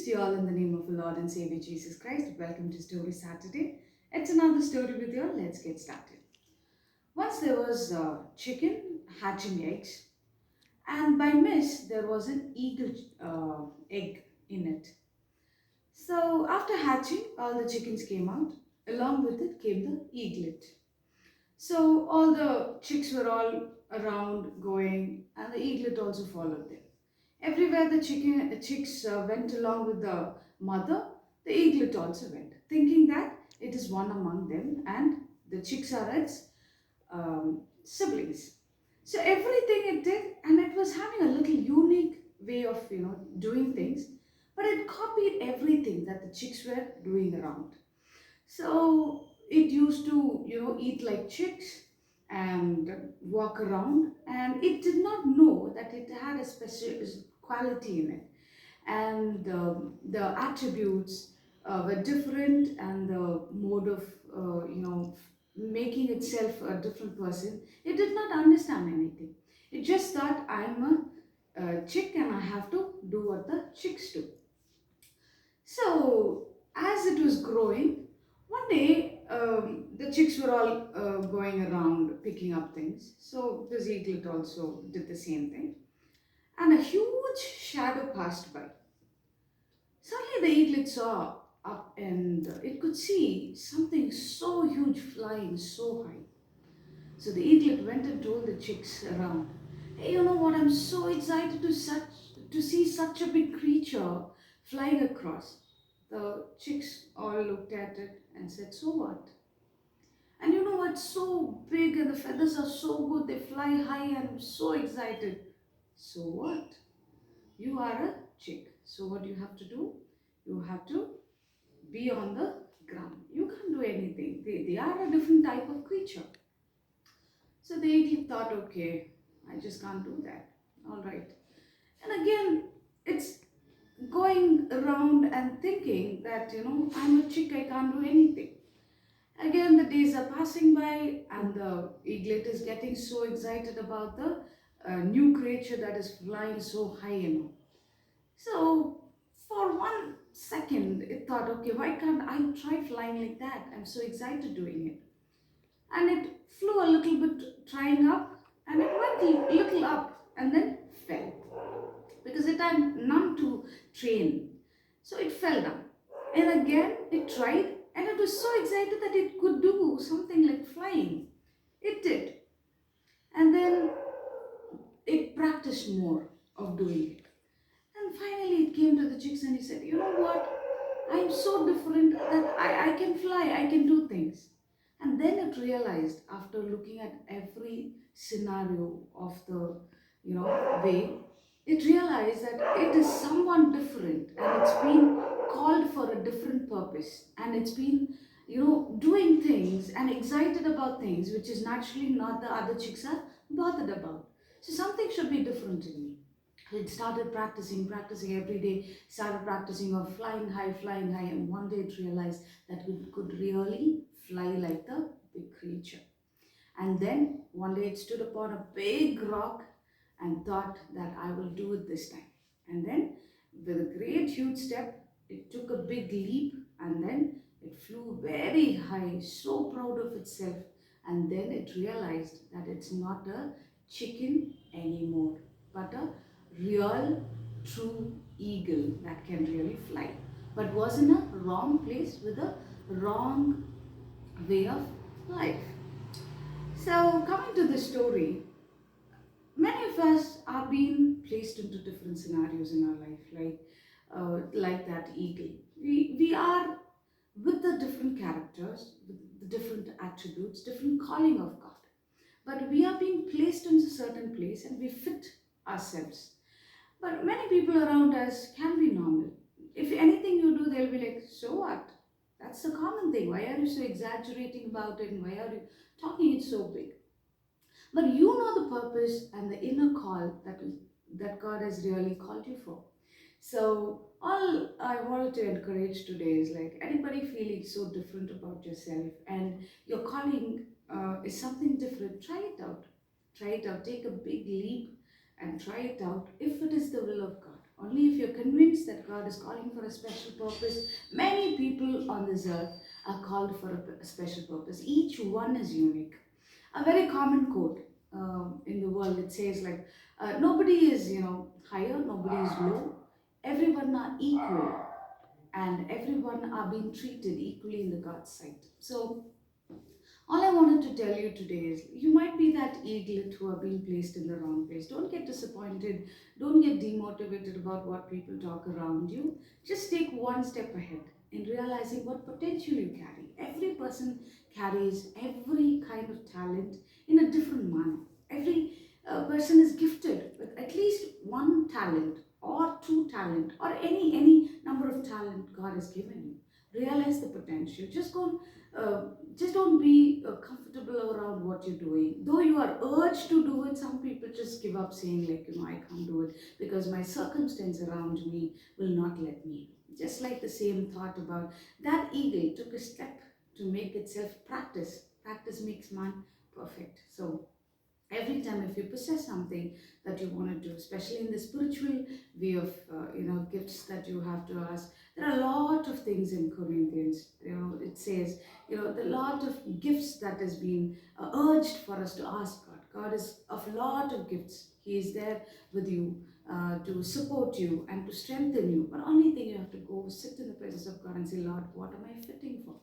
Greetings to you all in the name of the Lord and Savior Jesus Christ. Welcome to Story Saturday. It's another story with you. Let's get started. Once there was a chicken hatching eggs, and by miss, there was an eagle egg in it. So, after hatching, all the chickens came out. Along with it came the eaglet. So, all the chicks were all around going, and the eaglet also followed them. Everywhere the chicks went along with the mother, the eaglet also went, thinking that it is one among them and the chicks are its siblings. So everything it did, and it was having a little unique way of doing things, but it copied everything that the chicks were doing around. So it used to, eat like chicks and walk around, and it did not know that it had a special quality in it, and the attributes were different, and the mode of, making itself a different person. It did not understand anything. It just thought, I'm a chick and I have to do what the chicks do. So, as it was growing, one day the chicks were all going around picking up things. So, this eaglet also did the same thing. And a huge shadow passed by. Suddenly, the eaglet saw up, and it could see something so huge flying so high. So, the eaglet went and told the chicks around, "Hey, you know what? I'm so excited to see such a big creature flying across." The chicks all looked at it and said, "So what?" And you know what? So big, and the feathers are so good, they fly high, and I'm so excited. So what? You are a chick. So what you have to do? You have to be on the ground. You can't do anything. They are a different type of creature. So the eagle thought, okay, I just can't do that. All right. And again, it's going around and thinking that, I'm a chick, I can't do anything. Again, the days are passing by, and the eaglet is getting so excited about the new creature that is flying so high. So, for one second, it thought, okay, why can't I try flying like that? I'm so excited doing it. And it flew a little bit, trying up, and it went a little up and then fell because it had none to train. So it fell down. And again it tried, and it was so excited that it could do something like flying. It did. And then it practiced more of doing it. And finally it came to the chicks and he said, "You know what? I'm so different that I can fly, I can do things." And then it realized, after looking at every scenario of the, way, it realized that it is someone different, and it's been called for a different purpose, and it's been, doing things and excited about things which is naturally not the other chicks are bothered about. So something should be different in me. It started practicing every day, started practicing of flying high, and one day it realized that it could really fly like the big creature. And then one day it stood upon a big rock and thought that I will do it this time. And then, with a great huge step, it took a big leap, and then it flew very high, so proud of itself. And then it realized that it's not a chicken anymore, but a real, true eagle that can really fly, but was in a wrong place with a wrong way of life. So, coming to the story, many of us are being placed into different scenarios in our life, like that eagle. We are with the different characters, with the different attributes, different calling of God. But we are being placed into a certain place and we fit ourselves. But many people around us can be normal. If anything you do, they'll be like, "So what? That's the common thing. Why are you so exaggerating about it? And why are you talking it so big?" But you know the purpose and the inner call that God has really called you for. So all I wanted to encourage today is, like, anybody feeling so different about yourself and your calling is something different, try it out. Try it out. Take a big leap and try it out if it is the will of God. Only if you're convinced that God is calling for a special purpose. Many people on this earth are called for a special purpose. Each one is unique. A very common quote in the world, it says like, nobody is, higher, nobody is low. Everyone are equal, and everyone are being treated equally in the God's sight. So all I wanted to tell you today is you might be that eaglet who are being placed in the wrong place. Don't get disappointed. Don't get demotivated about what people talk around you. Just take one step ahead in realizing what potential you carry. Every person carries every kind of talent in a different manner. Every person is gifted with at least one talent or two talent or any number of talent God has given you. Realize the potential. Uh, just don't be comfortable around what you're doing. Though you are urged to do it, some people just give up saying like, I can't do it because my circumstance around me will not let me. Just like the same thought about that eagle took a step to make itself practice. Practice makes man perfect. So every time if you possess something that you want to do, especially in the spiritual way of gifts that you have to ask, there are a lot of things in Corinthians. It says, the lot of gifts that has been urged for us to ask God. God is of lot of gifts. He is there with you to support you and to strengthen you, but only thing you have to go sit in the presence of God and say, Lord, what am I fitting for?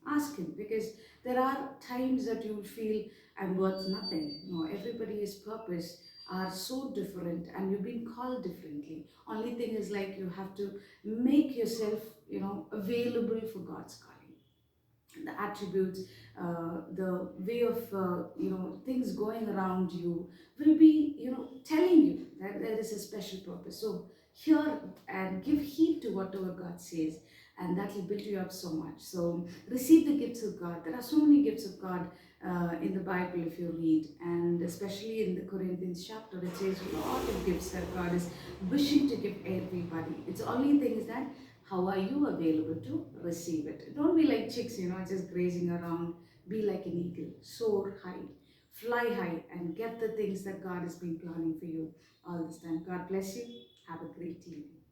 Ask him, because there are times that you will feel I'm worth nothing. No, everybody's purpose are so different and you've been called differently. Only thing is like you have to make yourself, available for God's calling. The attributes, the way of things going around you will be telling you that there is a special purpose. So hear and give heed to whatever God says, and that will build you up so much. So receive the gifts of God. There are so many gifts of God in the Bible if you read, and especially in the Corinthians chapter, it says a lot of gifts that God is wishing to give everybody. It's only thing is that how are you available to receive it? Don't be like chicks, just grazing around. Be like an eagle. Soar high. Fly high and get the things that God has been planning for you all this time. God bless you. Have a great evening.